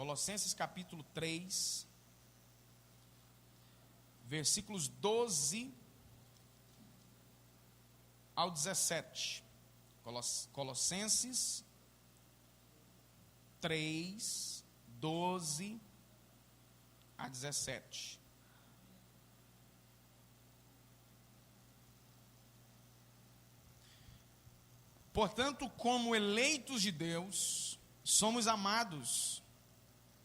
Colossenses capítulo 3, versículos 12 ao 17. Colossenses 3, 12 a 17. Portanto, como eleitos de Deus, somos amados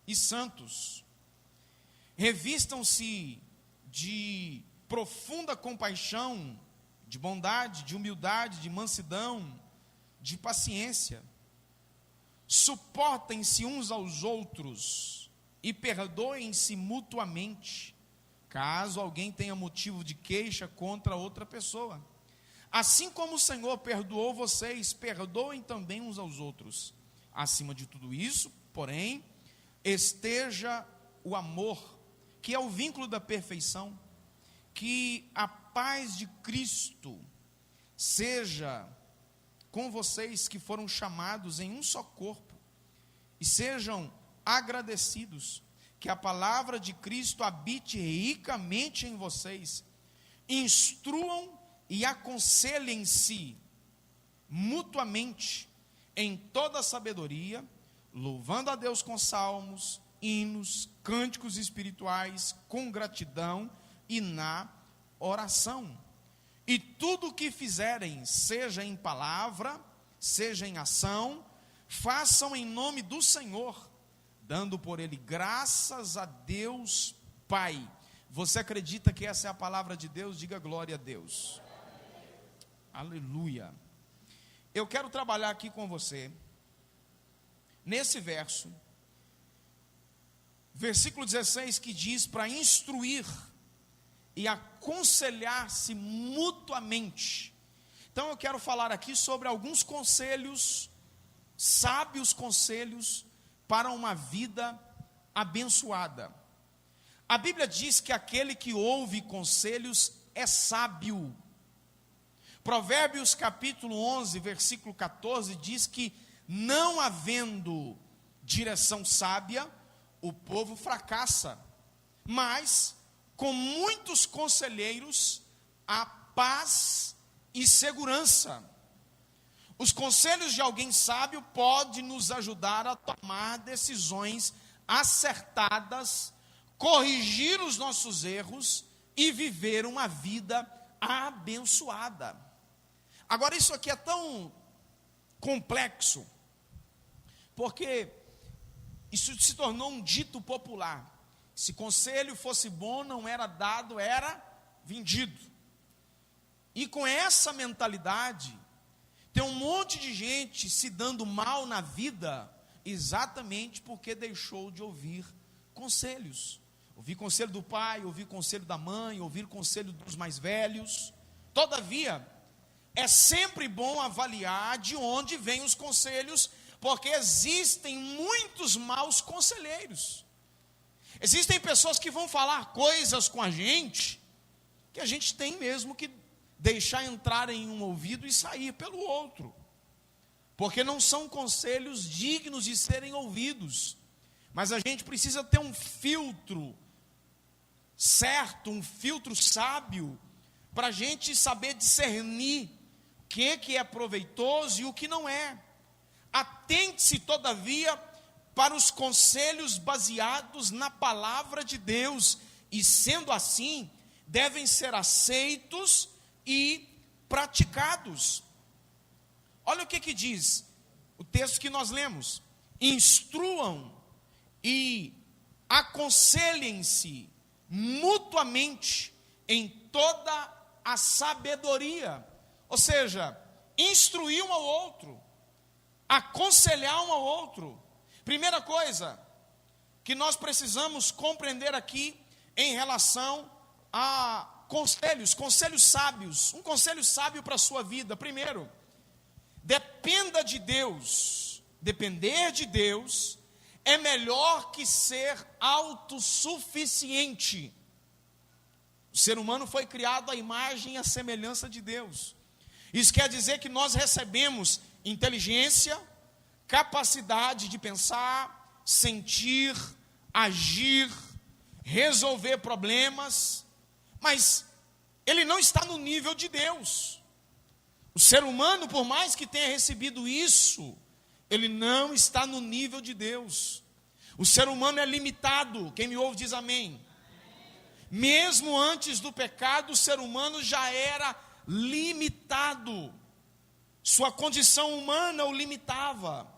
e santos. Revistam-se de profunda compaixão, de bondade, de humildade, de mansidão, de paciência. Suportem-se uns aos outros e perdoem-se mutuamente, caso alguém tenha motivo de queixa contra outra pessoa. Assim como o Senhor perdoou vocês, perdoem também uns aos outros. Acima de tudo isso, porém, esteja o amor, que é o vínculo da perfeição. Que a paz de Cristo seja com vocês que foram chamados em um só corpo, e sejam agradecidos. Que a palavra de Cristo habite ricamente em vocês. Instruam e aconselhem-se mutuamente em toda a sabedoria, louvando a Deus com salmos, hinos, cânticos espirituais, com gratidão e na oração. E tudo o que fizerem, seja em palavra, seja em ação, façam em nome do Senhor, dando por ele graças a Deus Pai. Você acredita que essa é a palavra de Deus? Diga glória a Deus. Aleluia. Eu quero trabalhar aqui com você, nesse verso, versículo 16, que diz para instruir e aconselhar-se mutuamente. Então eu quero falar aqui sobre alguns conselhos, sábios conselhos, para uma vida abençoada. A Bíblia diz que aquele que ouve conselhos é sábio. Provérbios capítulo 11, versículo 14, diz que não havendo direção sábia, o povo fracassa, mas com muitos conselheiros há paz e segurança. Os conselhos de alguém sábio podem nos ajudar a tomar decisões acertadas, corrigir os nossos erros e viver uma vida abençoada. Agora, isso aqui é tão complexo, porque isso se tornou um dito popular. Se conselho fosse bom, não era dado, era vendido. E com essa mentalidade, tem um monte de gente se dando mal na vida, exatamente porque deixou de ouvir conselhos. Ouvir conselho do pai, ouvir conselho da mãe, ouvir conselho dos mais velhos. Todavia, é sempre bom avaliar de onde vêm os conselhos, porque existem muitos maus conselheiros. Existem pessoas que vão falar coisas com a gente, que a gente tem mesmo que deixar entrar em um ouvido e sair pelo outro, porque não são conselhos dignos de serem ouvidos. Mas a gente precisa ter um filtro certo, um filtro sábio, para a gente saber discernir o que é proveitoso e o que não é. Atente-se, todavia, para os conselhos baseados na palavra de Deus, e sendo assim, devem ser aceitos e praticados. Olha o que diz o texto que nós lemos: instruam e aconselhem-se mutuamente em toda a sabedoria. Ou seja, instruir um ao outro, aconselhar um ao outro. Primeira coisa que nós precisamos compreender aqui em relação a conselhos sábios. Um conselho sábio para a sua vida. Primeiro, dependa de Deus. Depender de Deus é melhor que ser autossuficiente. O ser humano foi criado à imagem e à semelhança de Deus. Isso quer dizer que nós recebemos inteligência, capacidade de pensar, sentir, agir, resolver problemas, mas ele não está no nível de Deus. O ser humano, por mais que tenha recebido isso, ele não está no nível de Deus. O ser humano é limitado. Quem me ouve diz amém. Mesmo antes do pecado, o ser humano já era limitado. Sua condição humana o limitava.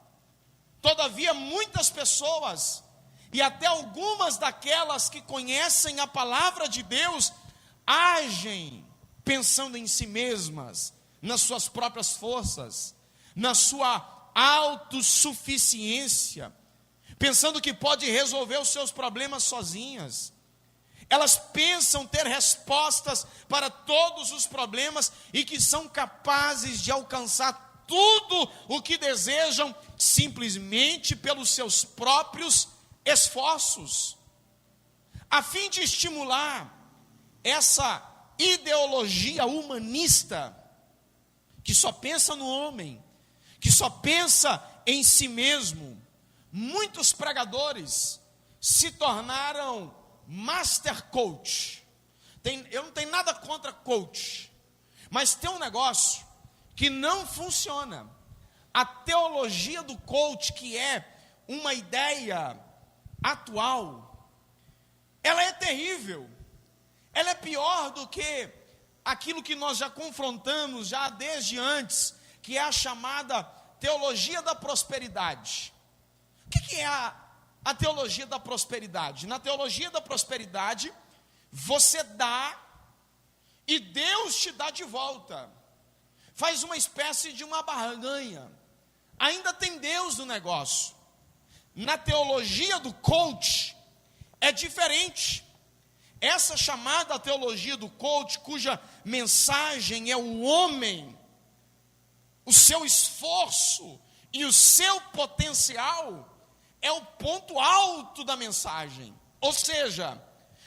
Todavia, muitas pessoas, e até algumas daquelas que conhecem a palavra de Deus, agem pensando em si mesmas, nas suas próprias forças, na sua autossuficiência, pensando que pode resolver os seus problemas sozinhas. Elas pensam ter respostas para todos os problemas e que são capazes de alcançar tudo o que desejam simplesmente pelos seus próprios esforços. A fim de estimular essa ideologia humanista que só pensa no homem, que só pensa em si mesmo, muitos pregadores se tornaram master coach. Eu não tenho nada contra coach, mas tem um negócio que não funciona. A teologia do coach, que é uma ideia atual, ela é terrível. Ela é pior do que aquilo que nós já confrontamos já desde antes, que é a chamada teologia da prosperidade. O que é a teologia da prosperidade? Na teologia da prosperidade, você dá e Deus te dá de volta. Faz uma espécie de uma barganha. Ainda tem Deus no negócio. Na teologia do coach, é diferente. Essa chamada teologia do coach, cuja mensagem é o homem, o seu esforço e o seu potencial, é o ponto alto da mensagem. Ou seja,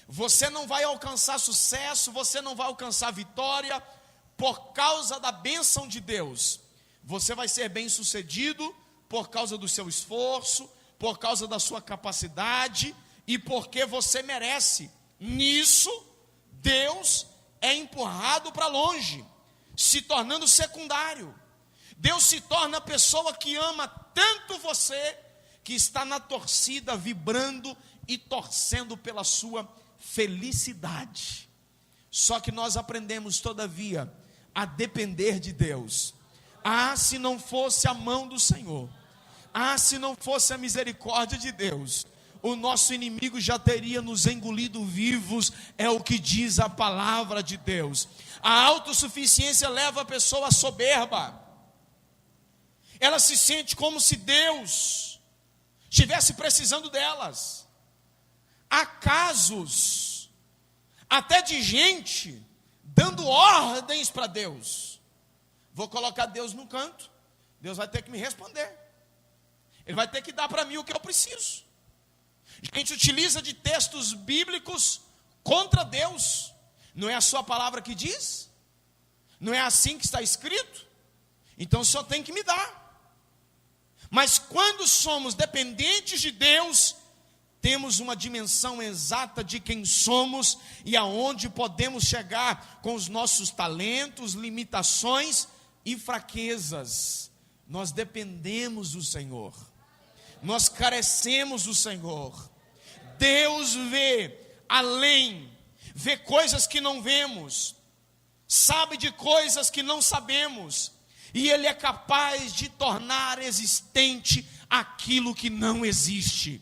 você não vai alcançar sucesso, você não vai alcançar vitória por causa da bênção de Deus. Você vai ser bem sucedido por causa do seu esforço, por causa da sua capacidade e porque você merece. Nisso, Deus é empurrado para longe, se tornando secundário. Deus se torna a pessoa que ama tanto você, que está na torcida, vibrando e torcendo pela sua felicidade. Só que nós aprendemos, todavia, a depender de Deus. Ah, se não fosse a mão do Senhor, ah, se não fosse a misericórdia de Deus, o nosso inimigo já teria nos engolido vivos, é o que diz a palavra de Deus. A autossuficiência leva a pessoa à soberba. Ela se sente como se Deus estivesse precisando delas. Há casos até de gente dando ordens para Deus. Vou colocar Deus num canto, Deus vai ter que me responder. Ele vai ter que dar para mim o que eu preciso. A gente utiliza de textos bíblicos contra Deus. Não é a sua palavra que diz? Não é assim que está escrito? Então só tem que me dar. Mas quando somos dependentes de Deus, temos uma dimensão exata de quem somos e aonde podemos chegar com os nossos talentos, limitações e fraquezas. Nós dependemos do Senhor. Nós carecemos do Senhor. Deus vê além, vê coisas que não vemos, sabe de coisas que não sabemos, e Ele é capaz de tornar existente aquilo que não existe.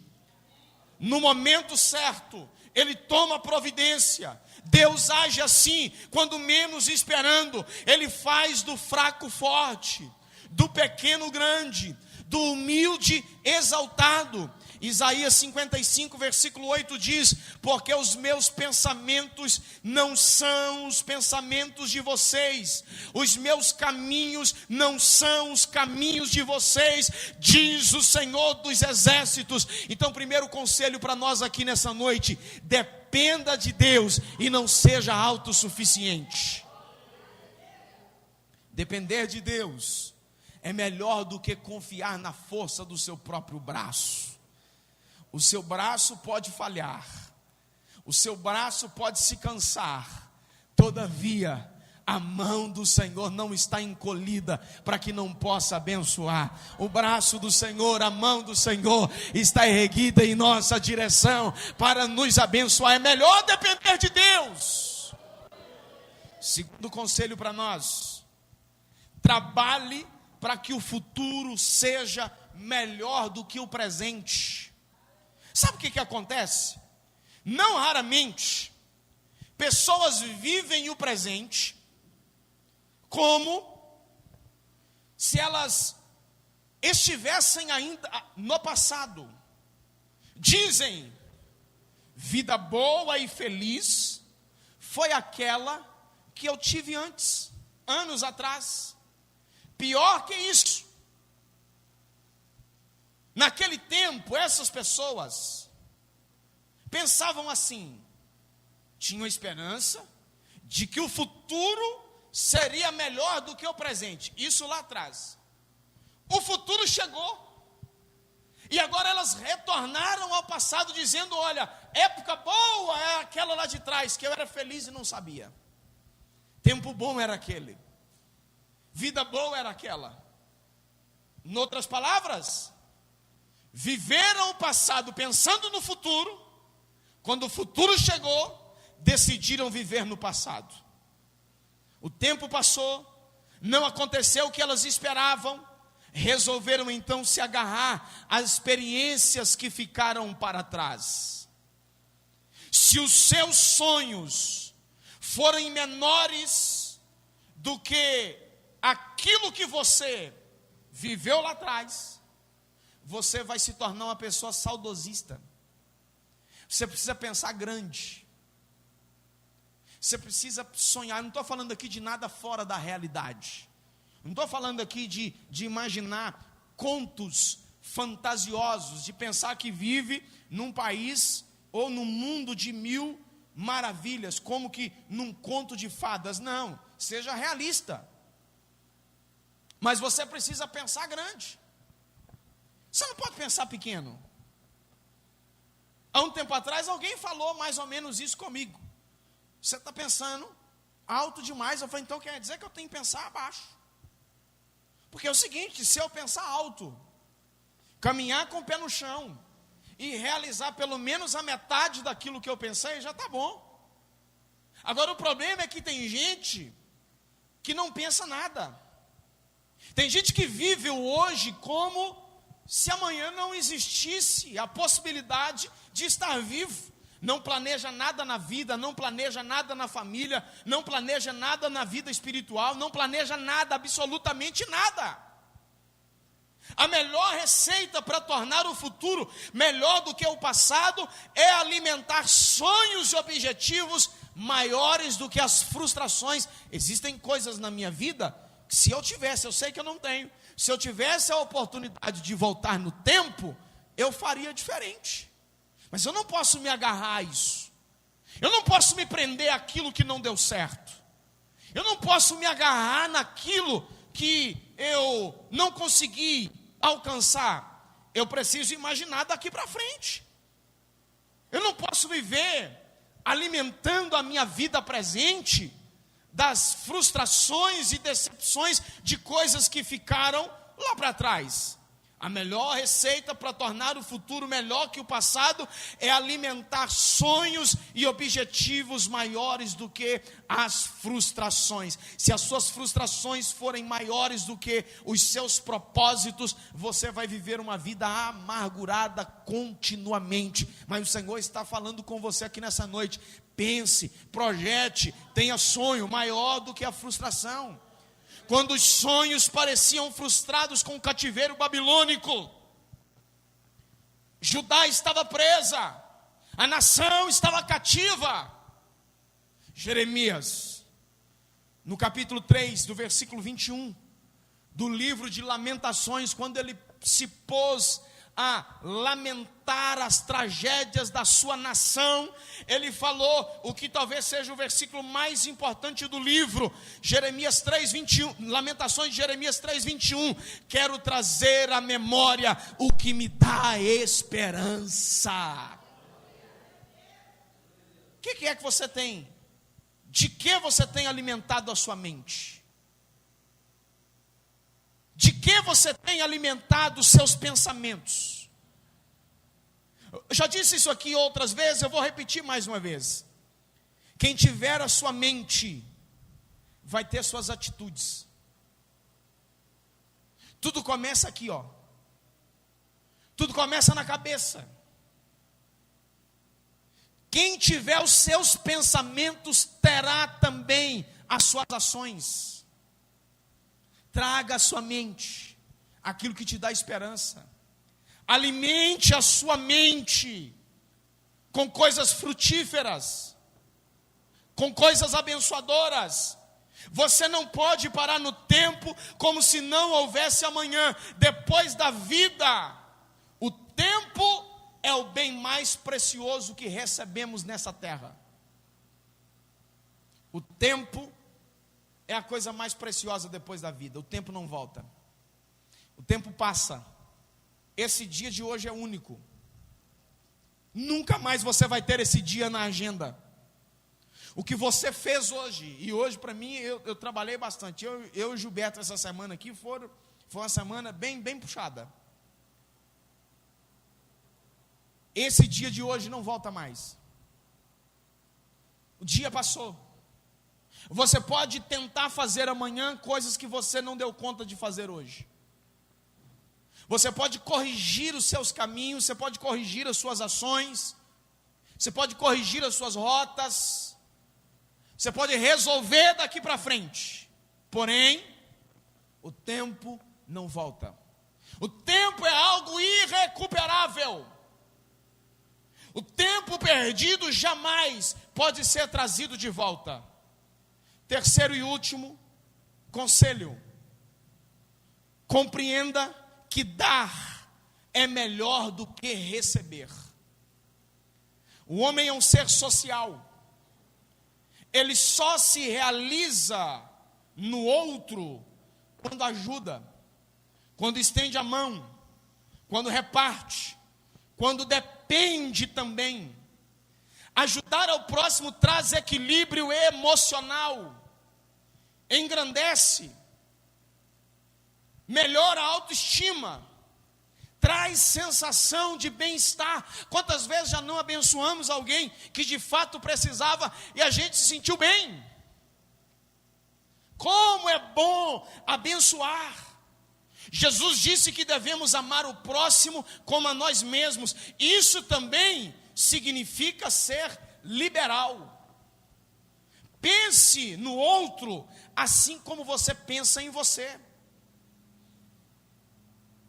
No momento certo, Ele toma providência. Deus age assim, quando menos esperando. Ele faz do fraco forte, do pequeno grande, do humilde exaltado. Isaías 55, versículo 8 diz: porque os meus pensamentos não são os pensamentos de vocês, os meus caminhos não são os caminhos de vocês, diz o Senhor dos exércitos. Então, primeiro conselho para nós aqui nessa noite: dependa de Deus e não seja autossuficiente. Depender de Deus é melhor do que confiar na força do seu próprio braço. o seu braço pode falhar, o seu braço pode se cansar, todavia, a mão do Senhor não está encolhida para que não possa abençoar. O braço do Senhor, a mão do Senhor está erguida em nossa direção para nos abençoar. É melhor depender de Deus. Segundo conselho para nós: trabalhe para que o futuro seja melhor do que o presente. Sabe o que acontece? Não raramente, pessoas vivem o presente como se elas estivessem ainda no passado. Dizem, vida boa e feliz foi aquela que eu tive antes, anos atrás. Pior que isso, naquele tempo, essas pessoas pensavam assim, tinham esperança de que o futuro seria melhor do que o presente. Isso lá atrás. O futuro chegou. E agora elas retornaram ao passado dizendo, olha, época boa é aquela lá de trás, que eu era feliz e não sabia. Tempo bom era aquele. Vida boa era aquela. Em outras palavras, viveram o passado pensando no futuro. Quando o futuro chegou, decidiram viver no passado. O tempo passou, não aconteceu o que elas esperavam, resolveram então se agarrar às experiências que ficaram para trás. Se os seus sonhos forem menores do que aquilo que você viveu lá atrás, você vai se tornar uma pessoa saudosista. Você precisa pensar grande. Você precisa sonhar. Não estou falando aqui de nada fora da realidade. Não estou falando aqui de imaginar contos fantasiosos, de pensar que vive num país ou num mundo de mil maravilhas, como que num conto de fadas. Não, seja realista. Mas você precisa pensar grande. Você não pode pensar pequeno. Há um tempo atrás alguém falou mais ou menos isso comigo. Você está pensando alto demais. Eu falei, então quer dizer que eu tenho que pensar abaixo. Porque é o seguinte, se eu pensar alto, caminhar com o pé no chão e realizar pelo menos a metade daquilo que eu pensei, já está bom. Agora o problema é que tem gente que não pensa nada. Tem gente que vive o hoje como se amanhã não existisse a possibilidade de estar vivo. Não planeja nada na vida, não planeja nada na família, não planeja nada na vida espiritual, não planeja nada, absolutamente nada. A melhor receita para tornar o futuro melhor do que o passado é alimentar sonhos e objetivos maiores do que as frustrações. Existem coisas na minha vida que, se eu tivesse, eu sei que eu não tenho, se eu tivesse a oportunidade de voltar no tempo, eu faria diferente. Mas eu não posso me agarrar a isso. Eu não posso me prender àquilo que não deu certo. Eu não posso me agarrar naquilo que eu não consegui alcançar. Eu preciso imaginar daqui para frente. Eu não posso viver alimentando a minha vida presente das frustrações e decepções de coisas que ficaram lá para trás. A melhor receita para tornar o futuro melhor que o passado é alimentar sonhos e objetivos maiores do que as frustrações. Se as suas frustrações forem maiores do que os seus propósitos, você vai viver uma vida amargurada continuamente. Mas o Senhor está falando com você aqui nessa noite. Pense, projete, tenha sonho maior do que a frustração. Quando os sonhos pareciam frustrados com o cativeiro babilônico, Judá estava presa, a nação estava cativa. Jeremias, no capítulo 3, do versículo 21, do livro de Lamentações, quando ele se pôs a lamentar as tragédias da sua nação, ele falou o que talvez seja o versículo mais importante do livro, Jeremias 3:21, Lamentações de Jeremias 3:21, quero trazer à memória o que me dá esperança. O que é que você tem? De que você tem alimentado a sua mente? De que você tem alimentado os seus pensamentos? Eu já disse isso aqui outras vezes, eu vou repetir mais uma vez. Quem tiver a sua mente, vai ter suas atitudes. Tudo começa aqui, ó. Tudo começa na cabeça. Quem tiver os seus pensamentos, terá também as suas ações. Traga à sua mente aquilo que te dá esperança. Alimente a sua mente com coisas frutíferas, com coisas abençoadoras. Você não pode parar no tempo como se não houvesse amanhã. Depois da vida, o tempo é o bem mais precioso que recebemos nessa terra. O tempo é a coisa mais preciosa depois da vida. O tempo não volta. O tempo passa. Esse dia de hoje é único. Nunca mais você vai ter esse dia na agenda. O que você fez hoje, e hoje para mim, eu trabalhei bastante. Eu e o Gilberto essa semana aqui, foi uma semana bem puxada. Esse dia de hoje não volta mais. O dia passou. Você pode tentar fazer amanhã coisas que você não deu conta de fazer hoje. Você pode corrigir os seus caminhos, você pode corrigir as suas ações, você pode corrigir as suas rotas, você pode resolver daqui para frente. Porém, o tempo não volta. O tempo é algo irrecuperável. O tempo perdido jamais pode ser trazido de volta. Terceiro e último conselho: compreenda que dar é melhor do que receber. O homem é um ser social. Ele só se realiza no outro quando ajuda, quando estende a mão, quando reparte, quando depende também. Ajudar ao próximo traz equilíbrio emocional, engrandece, melhora a autoestima, traz sensação de bem-estar. Quantas vezes já não abençoamos alguém que de fato precisava e a gente se sentiu bem? Como é bom abençoar. Jesus disse que devemos amar o próximo como a nós mesmos. Isso também significa ser liberal. Pense no outro assim como você pensa em você.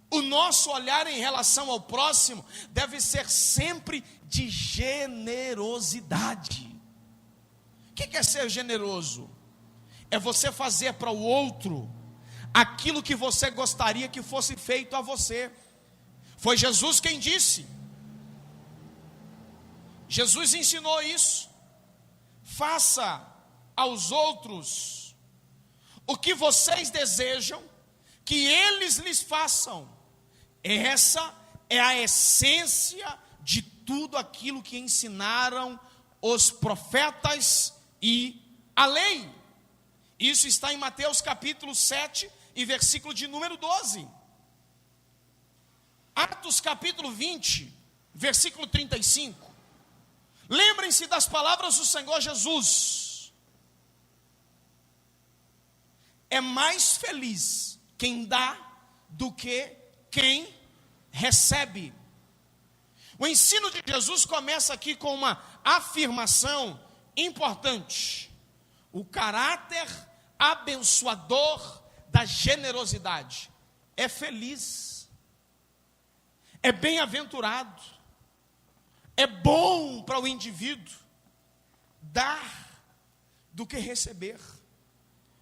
O nosso olhar em relação ao próximo deve ser sempre de generosidade. O que é ser generoso? É você fazer para o outro aquilo que você gostaria que fosse feito a você. Foi Jesus quem disse. Jesus ensinou isso. Faça aos outros o que vocês desejam que eles lhes façam. Essa é a essência de tudo aquilo que ensinaram os profetas e a lei. Isso está em Mateus capítulo 7 e versículo de número 12. Atos capítulo 20, versículo 35. Lembrem-se das palavras do Senhor Jesus. É mais feliz quem dá do que quem recebe. O ensino de Jesus começa aqui com uma afirmação importante. O caráter abençoador da generosidade é feliz, é bem-aventurado, é bom para o indivíduo dar do que receber.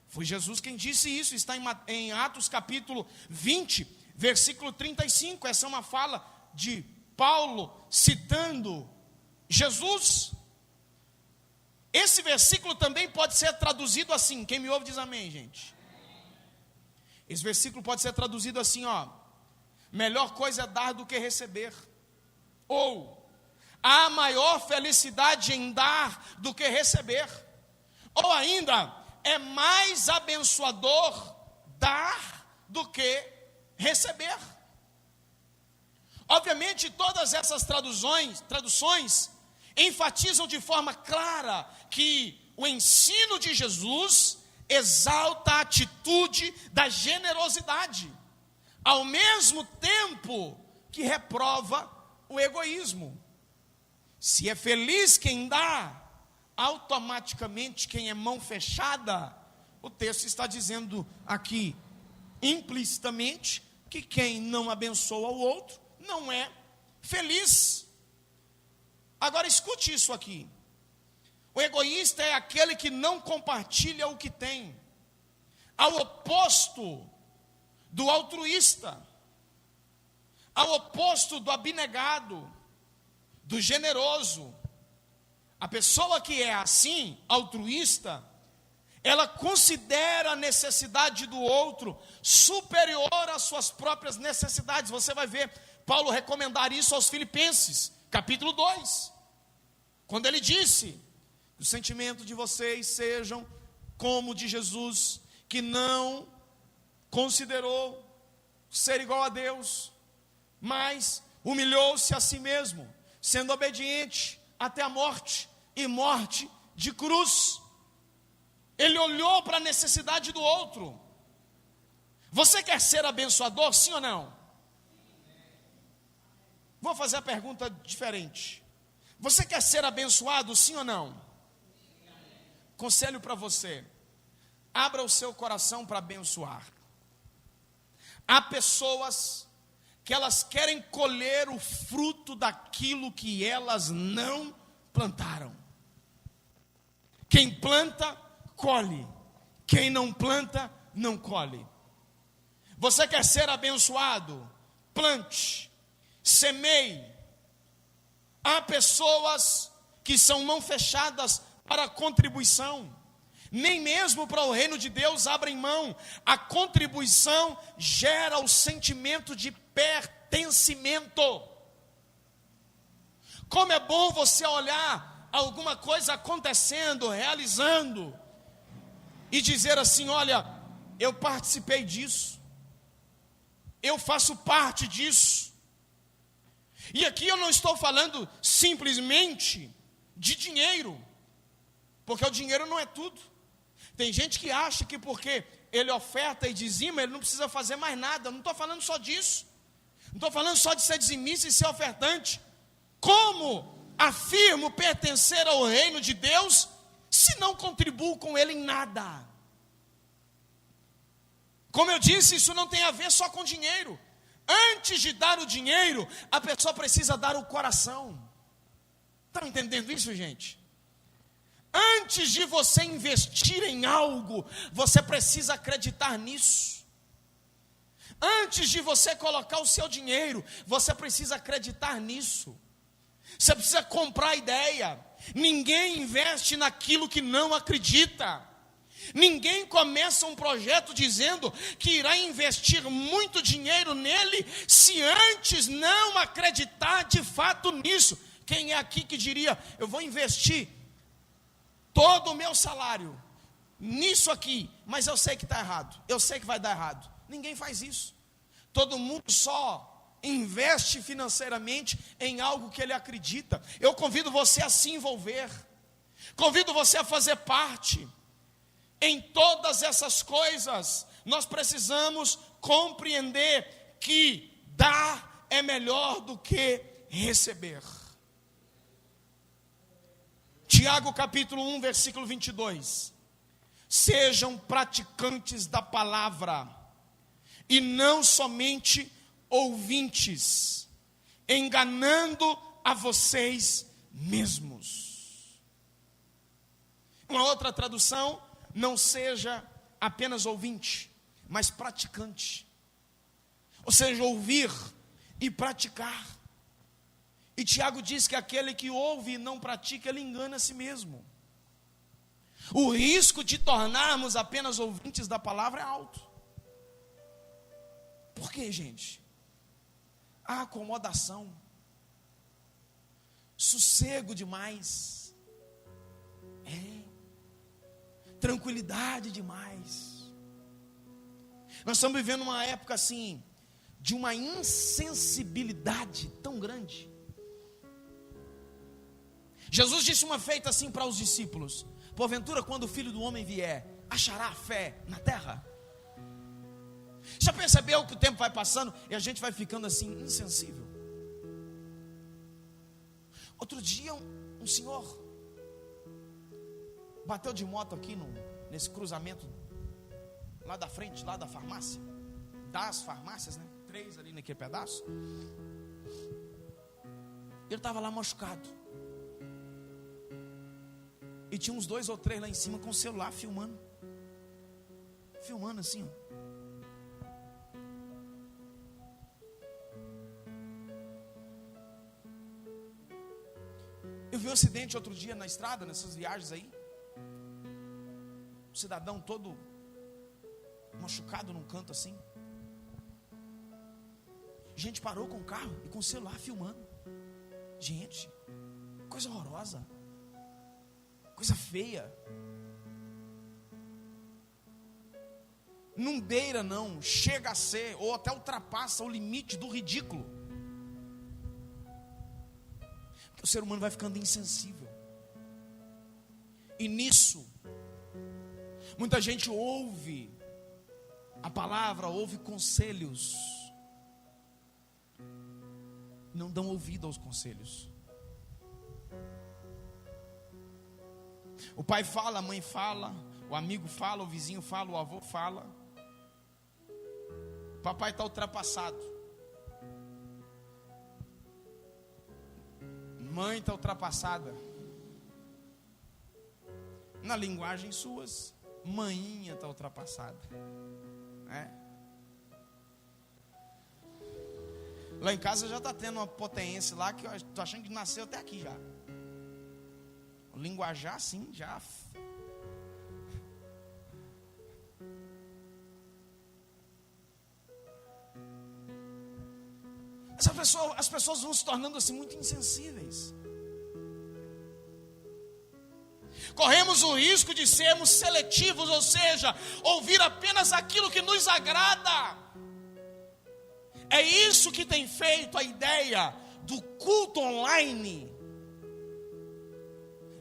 Foi Jesus quem disse isso, está em Atos capítulo 20, versículo 35, essa é uma fala de Paulo citando Jesus. Esse versículo também pode ser traduzido assim. Quem me ouve diz amém, gente. Esse versículo pode ser traduzido assim, ó: melhor coisa é dar do que receber. Ou, há maior felicidade em dar do que receber. Ou ainda, é mais abençoador dar do que receber. Obviamente, todas essas traduções enfatizam de forma clara que o ensino de Jesus exalta a atitude da generosidade, ao mesmo tempo que reprova o egoísmo. Se é feliz quem dá, automaticamente quem é mão fechada, o texto está dizendo aqui implicitamente que quem não abençoa o outro não é feliz. Agora escute isso aqui: o egoísta é aquele que não compartilha o que tem, ao oposto do altruísta, ao oposto do abnegado, do generoso. A pessoa que é assim, altruísta, ela considera a necessidade do outro superior às suas próprias necessidades. Você vai ver Paulo recomendar isso aos Filipenses, capítulo 2, quando ele disse: o sentimento de vocês sejam como o de Jesus, que não considerou ser igual a Deus, mas humilhou-se a si mesmo, sendo obediente até a morte, e morte de cruz. Ele olhou para a necessidade do outro. Você quer ser abençoador, sim ou não? Vou fazer a pergunta diferente. Você quer ser abençoado, sim ou não? Conselho para você: abra o seu coração para abençoar. Há pessoas que elas querem colher o fruto daquilo que elas não plantaram. Quem planta, colhe. Quem não planta, não colhe. Você quer ser abençoado? Plante, semeie. Há pessoas que são mão fechadas para a contribuição, nem mesmo para o reino de Deus abrem mão. A contribuição gera o sentimento de pertencimento. Como é bom você olhar alguma coisa acontecendo, realizando, e dizer assim: olha, eu participei disso, eu faço parte disso. E aqui eu não estou falando simplesmente de dinheiro, porque o dinheiro não é tudo. Tem gente que acha que porque ele oferta e dizima, ele não precisa fazer mais nada. Eu não estou falando só disso. Não estou falando só de ser dizimista e ser ofertante. Como afirmo pertencer ao reino de Deus, se não contribuo com ele em nada? Como eu disse, isso não tem a ver só com dinheiro. Antes de dar o dinheiro, a pessoa precisa dar o coração. Estão entendendo isso, gente? Antes de você investir em algo, você precisa acreditar nisso. Antes de você colocar o seu dinheiro, você precisa acreditar nisso. Você precisa comprar a ideia. Ninguém investe naquilo que não acredita. Ninguém começa um projeto dizendo que irá investir muito dinheiro nele, se antes não acreditar de fato nisso. Quem é aqui que diria: eu vou investir todo o meu salário nisso aqui, mas eu sei que está errado, eu sei que vai dar errado? Ninguém faz isso. Todo mundo só investe financeiramente em algo que ele acredita. Eu convido você a se envolver, convido você a fazer parte. Em todas essas coisas, nós precisamos compreender que dar é melhor do que receber. Tiago capítulo 1, versículo 22. Sejam praticantes da palavra, e não somente ouvintes, enganando a vocês mesmos. Uma outra tradução: não seja apenas ouvinte, mas praticante. Ou seja, ouvir e praticar. E Tiago diz que aquele que ouve e não pratica, ele engana a si mesmo. O risco de tornarmos apenas ouvintes da palavra é alto. Por quê, gente? A acomodação, sossego demais, tranquilidade demais. Nós estamos vivendo uma época assim, de uma insensibilidade tão grande. Jesus disse uma feita assim para os discípulos: porventura, quando o Filho do Homem vier, achará fé na terra? Já percebeu que o tempo vai passando e a gente vai ficando assim, insensível? Outro dia um senhor bateu de moto aqui nesse cruzamento lá da frente, lá da farmácia, das farmácias, né? 3 ali naquele pedaço. Ele estava lá machucado. E tinha uns 2 ou 3 lá em cima com o celular filmando. Filmando assim, ó. Eu vi um acidente outro dia na estrada, nessas viagens aí. Um cidadão todo machucado num canto assim. Gente parou com o carro e com o celular filmando. Gente, coisa horrorosa. Coisa feia. Não beira não, chega a ser, ou até ultrapassa o limite do ridículo. Porque o ser humano vai ficando insensível. E nisso, muita gente ouve a palavra, ouve conselhos, não dão ouvido aos conselhos. O pai fala, a mãe fala, o amigo fala, o vizinho fala, o avô fala. O papai está ultrapassado. Mãe está ultrapassada. Na linguagem suas, maninha está ultrapassada. Lá em casa já está tendo uma potência lá que eu estou achando que nasceu até aqui já. O linguajar assim já. As pessoas vão se tornando assim muito insensíveis. Corremos o risco de sermos seletivos, ou seja, ouvir apenas aquilo que nos agrada. É isso que tem feito a ideia do culto online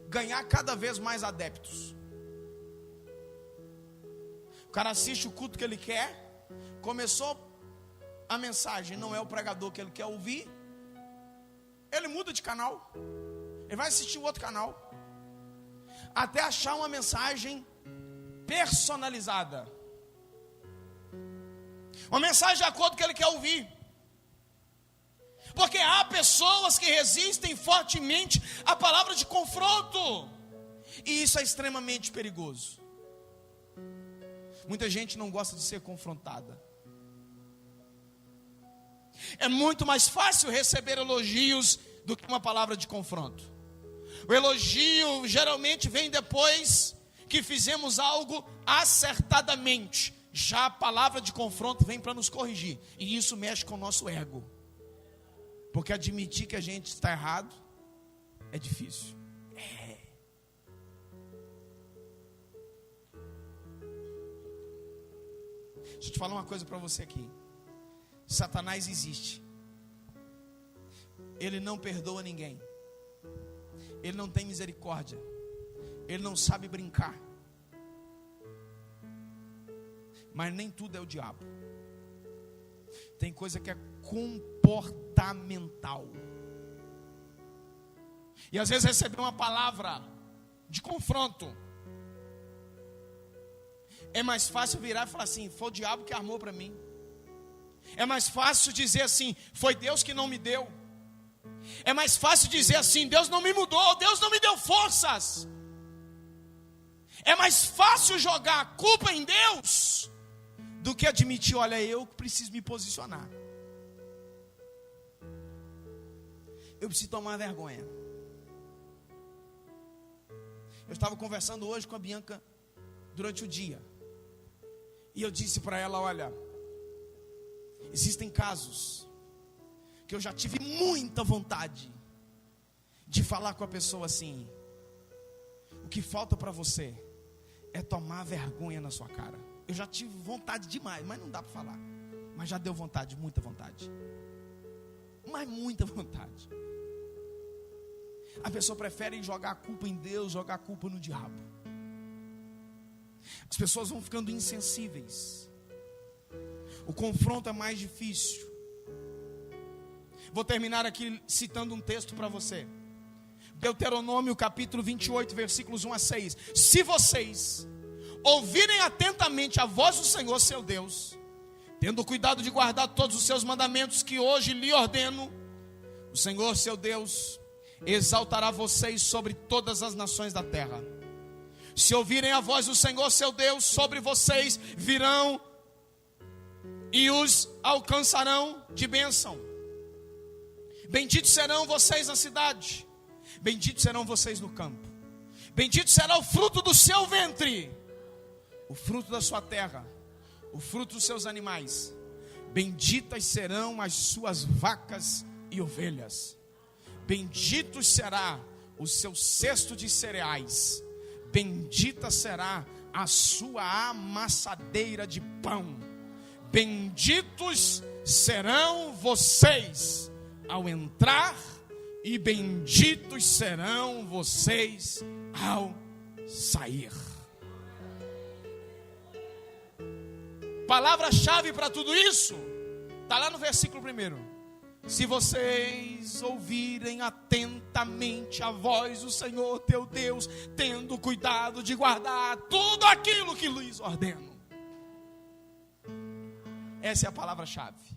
ganhar cada vez mais adeptos. O cara assiste o culto que ele quer, começou a mensagem, não é o pregador que ele quer ouvir, ele muda de canal, ele vai assistir o outro canal, até achar uma mensagem personalizada, uma mensagem de acordo com o que ele quer ouvir. Porque há pessoas que resistem fortemente à palavra de confronto, e isso é extremamente perigoso. Muita gente não gosta de ser confrontada. É muito mais fácil receber elogios do que uma palavra de confronto. O elogio geralmente vem depois que fizemos algo acertadamente. Já a palavra de confronto vem para nos corrigir, e isso mexe com o nosso ego. Porque admitir que a gente está errado é difícil. Deixa eu te falar uma coisa para você aqui. Satanás existe. Ele não perdoa ninguém. Ele não tem misericórdia. Ele não sabe brincar. Mas nem tudo é o diabo. Tem coisa que é comportamental. E às vezes receber uma palavra de confronto, é mais fácil virar e falar assim: foi o diabo que armou para mim. É mais fácil dizer assim: foi Deus que não me deu. É mais fácil dizer assim: Deus não me mudou, Deus não me deu forças. É mais fácil jogar a culpa em Deus do que admitir: olha, eu preciso me posicionar. Eu preciso tomar vergonha. Eu estava conversando hoje com a Bianca durante o dia. E eu disse para ela, olha, existem casos que eu já tive muita vontade de falar com a pessoa assim: o que falta para você é tomar vergonha na sua cara. Eu já tive vontade demais, mas não dá para falar. Mas já deu vontade, muita vontade. Mas muita vontade. A pessoa prefere jogar a culpa em Deus, jogar a culpa no diabo. As pessoas vão ficando insensíveis. O confronto é mais difícil. Vou terminar aqui citando um texto para você. Deuteronômio capítulo 28, versículos 1 a 6. Se vocês ouvirem atentamente a voz do Senhor seu Deus, tendo cuidado de guardar todos os seus mandamentos que hoje lhe ordeno, o Senhor seu Deus exaltará vocês sobre todas as nações da terra. Se ouvirem a voz do Senhor seu Deus, sobre vocês virão e os alcançarão de bênção. Benditos serão vocês na cidade, benditos serão vocês no campo. Bendito será o fruto do seu ventre, o fruto da sua terra, o fruto dos seus animais. Benditas serão as suas vacas e ovelhas. Bendito será o seu cesto de cereais. Bendita será a sua amassadeira de pão. Benditos serão vocês ao entrar, e benditos serão vocês ao sair. Palavra-chave para tudo isso está lá no versículo 1. Se vocês ouvirem atentamente a voz do Senhor teu Deus, tendo cuidado de guardar tudo aquilo que lhes ordeno. Essa é a palavra-chave.